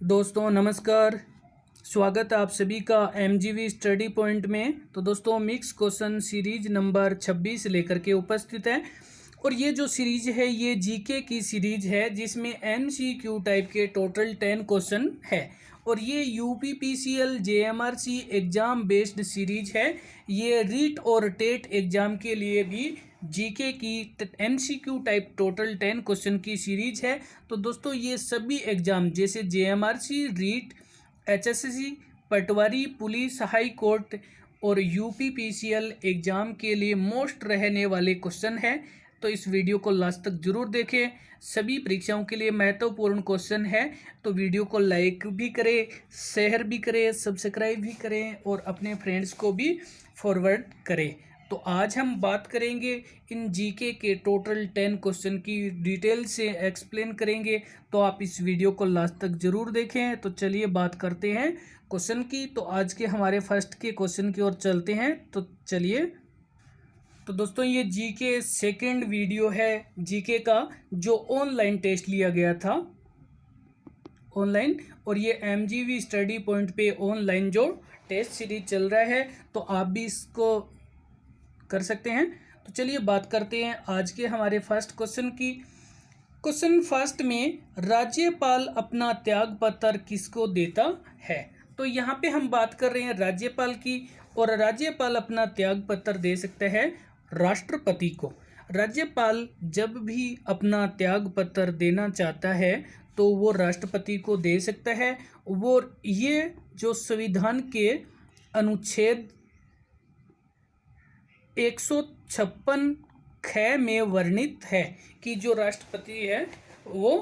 दोस्तों नमस्कार। स्वागत है आप सभी का एमजीवी स्टडी पॉइंट में। तो दोस्तों मिक्स क्वेश्चन सीरीज नंबर 26 लेकर के उपस्थित है और ये जो सीरीज है ये जीके की सीरीज है जिसमें एमसीक्यू टाइप के टोटल 10 क्वेश्चन है और ये यूपीपीसीएल जेएमआरसी एग्जाम बेस्ड सीरीज है। ये रीट और टेट एग्जाम के लिए भी जीके की एमसीक्यू टाइप टोटल 10 क्वेश्चन की सीरीज है। तो दोस्तों ये सभी एग्जाम जैसे जेएमआरसी, रीट, एचएससी, पटवारी, पुलिस, हाई कोर्ट और यूपीपीसीएल एग्जाम के लिए मोस्ट रहने वाले क्वेश्चन है। तो इस वीडियो को लास्ट तक जरूर देखें। सभी परीक्षाओं के लिए महत्वपूर्ण क्वेश्चन है। तो वीडियो को लाइक भी करें, शेयर भी करें, सब्सक्राइब भी करें और अपने फ्रेंड्स को भी फॉरवर्ड करें। तो आज हम बात करेंगे इन जीके के टोटल 10 क्वेश्चन की डिटेल से एक्सप्लेन करेंगे। तो आप इस वीडियो को लास्ट तक जरूर देखें। तो चलिए बात करते हैं क्वेश्चन की। तो आज के हमारे फर्स्ट के क्वेश्चन की ओर चलते हैं। तो चलिए। तो दोस्तों ये जीके सेकंड वीडियो है जीके का जो ऑनलाइन टेस्ट लिया गया था ऑनलाइन, और ये एमजीवी स्टडी पॉइंट पे ऑनलाइन जो टेस्ट सीरीज चल रहा है तो आप भी इसको कर सकते हैं। तो चलिए बात करते हैं आज के हमारे फर्स्ट क्वेश्चन की। क्वेश्चन फर्स्ट में राज्यपाल अपना त्याग पत्र किसको देता है। तो यहाँ पे हम बात कर रहे हैं राज्यपाल की और राज्यपाल अपना त्याग पत्र दे सकता है राष्ट्रपति को। राज्यपाल जब भी अपना त्याग पत्र देना चाहता है तो वो राष्ट्रपति को दे सकता है। वो ये जो संविधान के अनुच्छेद 156 ख में वर्णित है कि जो राष्ट्रपति है वो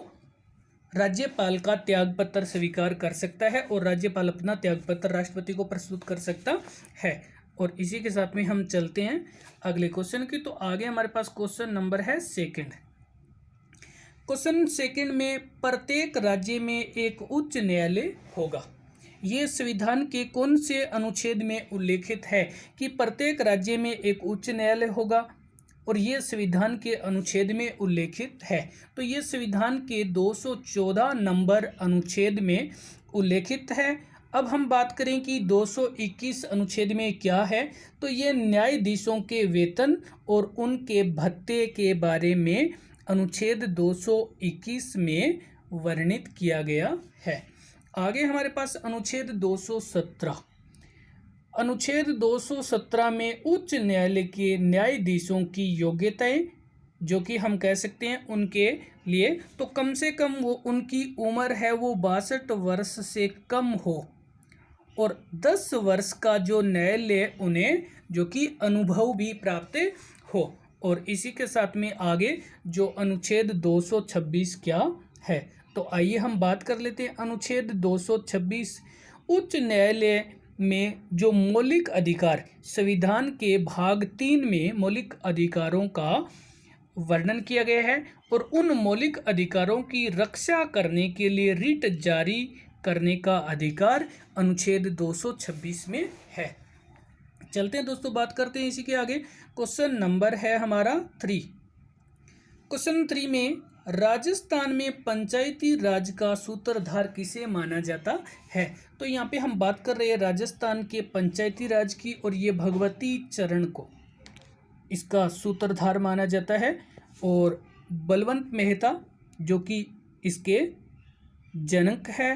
राज्यपाल का त्यागपत्र स्वीकार कर सकता है और राज्यपाल अपना त्यागपत्र राष्ट्रपति को प्रस्तुत कर सकता है। और इसी के साथ में हम चलते हैं अगले क्वेश्चन की। तो आगे हमारे पास क्वेश्चन नंबर है सेकंड। क्वेश्चन सेकंड में प्रत्येक राज्य में एक उच्च न्यायालय होगा। ये संविधान के कौन से अनुच्छेद में उल्लेखित है कि प्रत्येक राज्य में एक उच्च न्यायालय होगा, और ये संविधान के अनुच्छेद में उल्लेखित है। तो ये संविधान के 214 नंबर अनुच्छेद में उल्लेखित है। अब हम बात करें कि 221 अनुच्छेद में क्या है। तो ये न्यायाधीशों के वेतन और उनके भत्ते के बारे में अनुच्छेद 221 में वर्णित किया गया है। आगे हमारे पास अनुच्छेद 217। अनुच्छेद 217 में उच्च न्यायालय के न्यायाधीशों की योग्यताएं जो कि हम कह सकते हैं उनके लिए तो कम से कम वो उनकी उम्र है वो 62 वर्ष से कम हो और 10 वर्ष का जो न्यायालय उन्हें जो कि अनुभव भी प्राप्त हो। और इसी के साथ में आगे जो अनुच्छेद 226 क्या है। तो आइए हम बात कर लेते हैं अनुच्छेद 226। उच्च न्यायालय में जो मौलिक अधिकार संविधान के भाग 3 में मौलिक अधिकारों का वर्णन किया गया है और उन मौलिक अधिकारों की रक्षा करने के लिए रिट जारी करने का अधिकार अनुच्छेद 226 में है। चलते हैं दोस्तों, बात करते हैं इसी के आगे। क्वेश्चन नंबर है हमारा 3। क्वेश्चन 3 में राजस्थान में पंचायती राज का सूत्रधार किसे माना जाता है। तो यहाँ पे हम बात कर रहे हैं राजस्थान के पंचायती राज की और ये भगवती चरण को इसका सूत्रधार माना जाता है और बलवंत मेहता जो कि इसके जनक है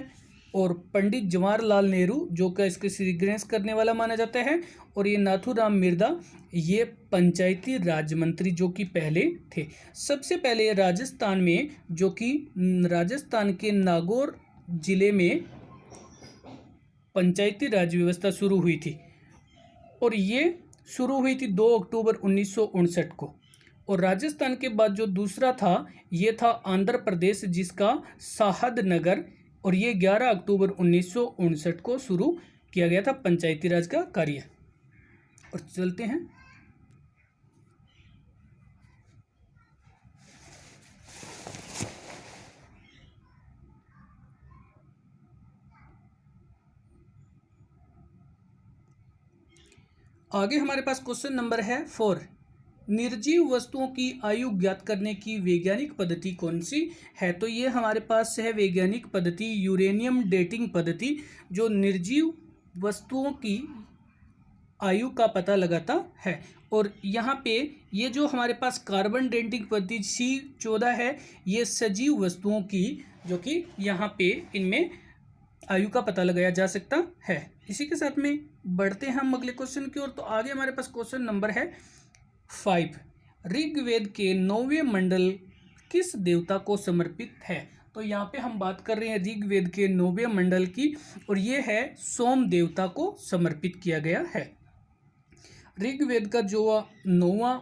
और पंडित जवाहरलाल नेहरू जो कि इसके श्रीग्रहण करने वाला माना जाता है और ये नाथूराम मिर्दा ये पंचायती राज मंत्री जो कि पहले थे। सबसे पहले राजस्थान में जो कि राजस्थान के नागौर जिले में पंचायती राज व्यवस्था शुरू हुई थी और ये शुरू हुई थी 2 अक्टूबर 1959 को। और राजस्थान के बाद जो दूसरा था ये था आंध्र प्रदेश जिसका साहद नगर और ये 11 अक्टूबर 1959 को शुरू किया गया था पंचायती राज का कार्य। और चलते हैं आगे। हमारे पास क्वेश्चन नंबर है 4। निर्जीव वस्तुओं की आयु ज्ञात करने की वैज्ञानिक पद्धति कौन सी है? तो ये हमारे पास है वैज्ञानिक पद्धति यूरेनियम डेटिंग पद्धति, जो निर्जीव वस्तुओं की आयु का पता लगाता है। और यहाँ पे ये जो हमारे पास कार्बन डेटिंग पद्धति C14 है, ये सजीव वस्तुओं की, जो कि यहाँ पे इनमें आयु का पता लगाया जा सकता है। इसी के साथ में बढ़ते हैं हम अगले क्वेश्चन की ओर। तो आगे हमारे पास क्वेश्चन नंबर है 5। ऋग्वेद के 9वें मंडल किस देवता को समर्पित है? तो यहाँ पे हम बात कर रहे हैं ऋग्वेद के 9वें मंडल की, और ये है सोम देवता को समर्पित किया गया है। ऋग्वेद का जो 9वां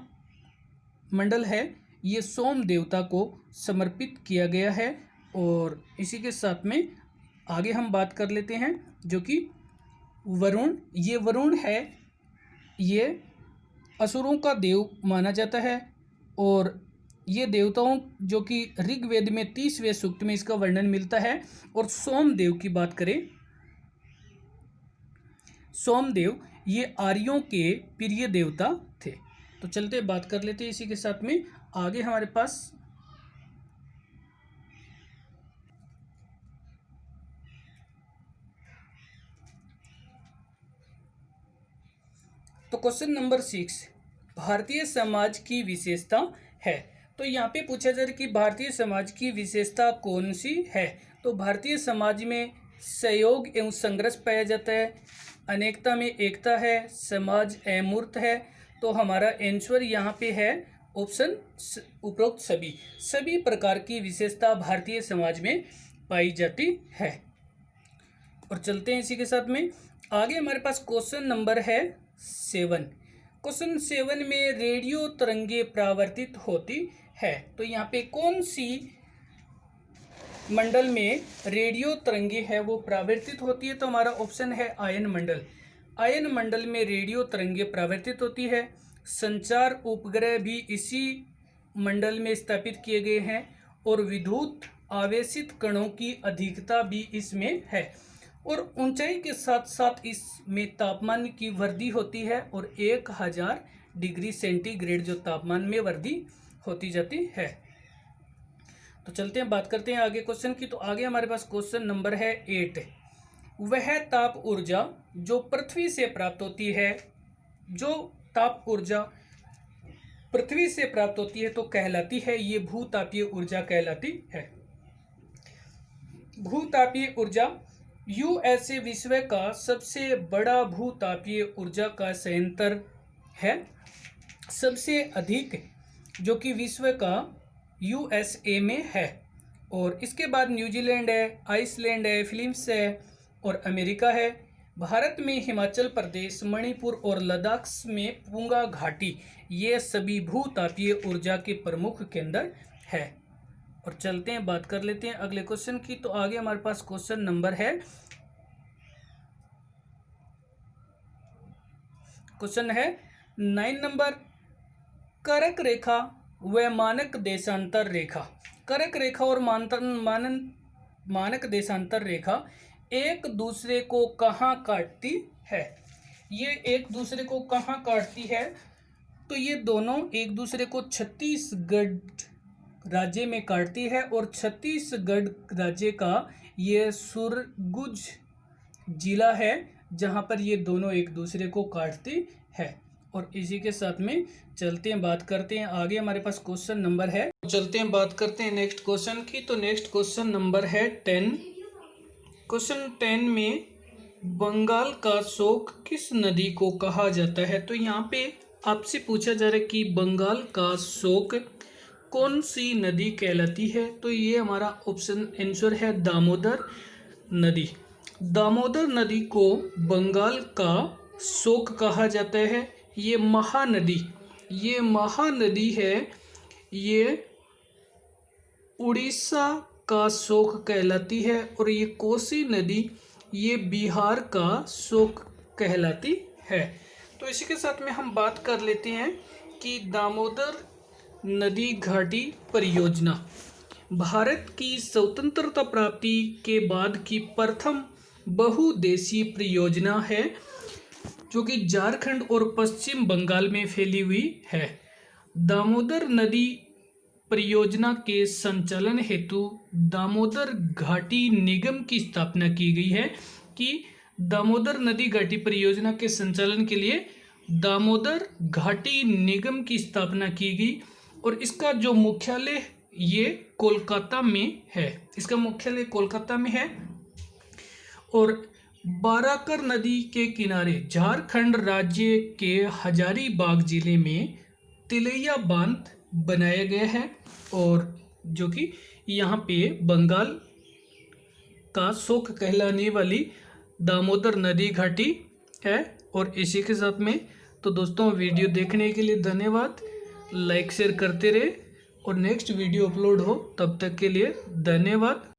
मंडल है, ये सोम देवता को समर्पित किया गया है। और इसी के साथ में आगे हम बात कर लेते हैं, जो कि वरुण, ये वरुण है, ये असुरों का देव माना जाता है। और ये देवताओं, जो कि ऋग्वेद में 30वें सूक्त में इसका वर्णन मिलता है। और सोमदेव की बात करें, सोमदेव ये आर्यों के प्रिय देवता थे। तो चलते बात कर लेते हैं इसी के साथ में आगे हमारे पास। तो क्वेश्चन नंबर 6, भारतीय समाज की विशेषता है। तो यहाँ पे पूछा जा रहा है कि भारतीय समाज की विशेषता कौन सी है? तो भारतीय समाज में सहयोग एवं संघर्ष पाया जाता है, अनेकता में एकता है, समाज अमूर्त है। तो हमारा आंसर यहाँ पे है ऑप्शन उपरोक्त सभी प्रकार की विशेषता भारतीय समाज में पाई जाती है। और चलते हैं इसी के साथ में आगे। हमारे पास क्वेश्चन नंबर है 7। क्वेश्चन 7 में रेडियो तरंगे परावर्तित होती है। तो यहाँ पे कौन सी मंडल में रेडियो तरंगे है वो परावर्तित होती है? तो हमारा ऑप्शन है आयन मंडल। आयन मंडल में रेडियो तरंगे परावर्तित होती है। संचार उपग्रह भी इसी मंडल में स्थापित किए गए हैं। और विद्युत आवेशित कणों की अधिकता भी इसमें है। और ऊंचाई के साथ साथ इसमें तापमान की वृद्धि होती है, और 1000 डिग्री सेंटीग्रेड जो तापमान में वृद्धि होती जाती है। तो चलते हैं बात करते हैं आगे क्वेश्चन की। तो आगे हमारे पास क्वेश्चन नंबर है 8। वह ताप ऊर्जा जो पृथ्वी से प्राप्त होती है, जो ताप ऊर्जा पृथ्वी से प्राप्त होती है तो कहलाती है, ये भूतापीय ऊर्जा कहलाती है। भूतापीय ऊर्जा यूएसए विश्व का सबसे बड़ा भूतापीय ऊर्जा का संयंत्र है। सबसे अधिक जो कि विश्व का यूएसए में है। और इसके बाद न्यूजीलैंड है, आइसलैंड है, फिलीपींस है और अमेरिका है। भारत में हिमाचल प्रदेश, मणिपुर और लद्दाख में पुंगा घाटी, ये सभी भूतापीय ऊर्जा के प्रमुख केंद्र है। और चलते हैं बात कर लेते हैं अगले क्वेश्चन की। तो आगे हमारे पास क्वेश्चन नंबर है, क्वेश्चन है 9 नंबर। करक रेखा व मानक देशांतर रेखा। करक रेखा और मानक देशांतर रेखा एक दूसरे को कहाँ काटती है? ये एक दूसरे को कहाँ काटती है? तो ये दोनों एक दूसरे को छत्तीसगढ़ राज्य में काटती है। और छत्तीसगढ़ राज्य का ये सुरगुज जिला है जहाँ पर ये दोनों एक दूसरे को काटती है। और इसी के साथ में चलते हैं बात करते हैं आगे। हमारे पास क्वेश्चन नंबर है, चलते हैं बात करते हैं नेक्स्ट क्वेश्चन की। तो नेक्स्ट क्वेश्चन नंबर है 10। क्वेश्चन 10 में बंगाल का शोक किस नदी को कहा जाता है? तो यहाँ पे आपसे पूछा जा रहा है कि बंगाल का शोक कौन सी नदी कहलाती है? तो ये हमारा ऑप्शन आंसर है दामोदर नदी। दामोदर नदी को बंगाल का शोक कहा जाता है। ये महानदी है, ये उड़ीसा का शोक कहलाती है। और ये कोसी नदी ये बिहार का शोक कहलाती है। तो इसी के साथ में हम बात कर लेते हैं कि दामोदर नदी घाटी परियोजना भारत की स्वतंत्रता प्राप्ति के बाद की प्रथम बहुउद्देशीय परियोजना है, जो कि झारखंड और पश्चिम बंगाल में फैली हुई है। दामोदर नदी परियोजना के संचालन हेतु दामोदर घाटी निगम की स्थापना की गई है। कि दामोदर नदी घाटी परियोजना के संचालन के लिए दामोदर घाटी निगम की स्थापना की गई और इसका जो मुख्यालय ये कोलकाता में है। इसका मुख्यालय कोलकाता में है। और बाराकर नदी के किनारे झारखंड राज्य के हजारीबाग जिले में तिलैया बांध बनाया गया है और जो कि यहाँ पे बंगाल का शोक कहलाने वाली दामोदर नदी घाटी है। और इसी के साथ में तो दोस्तों वीडियो देखने के लिए धन्यवाद। लाइक शेयर करते रहे और नेक्स्ट वीडियो अपलोड हो तब तक के लिए धन्यवाद।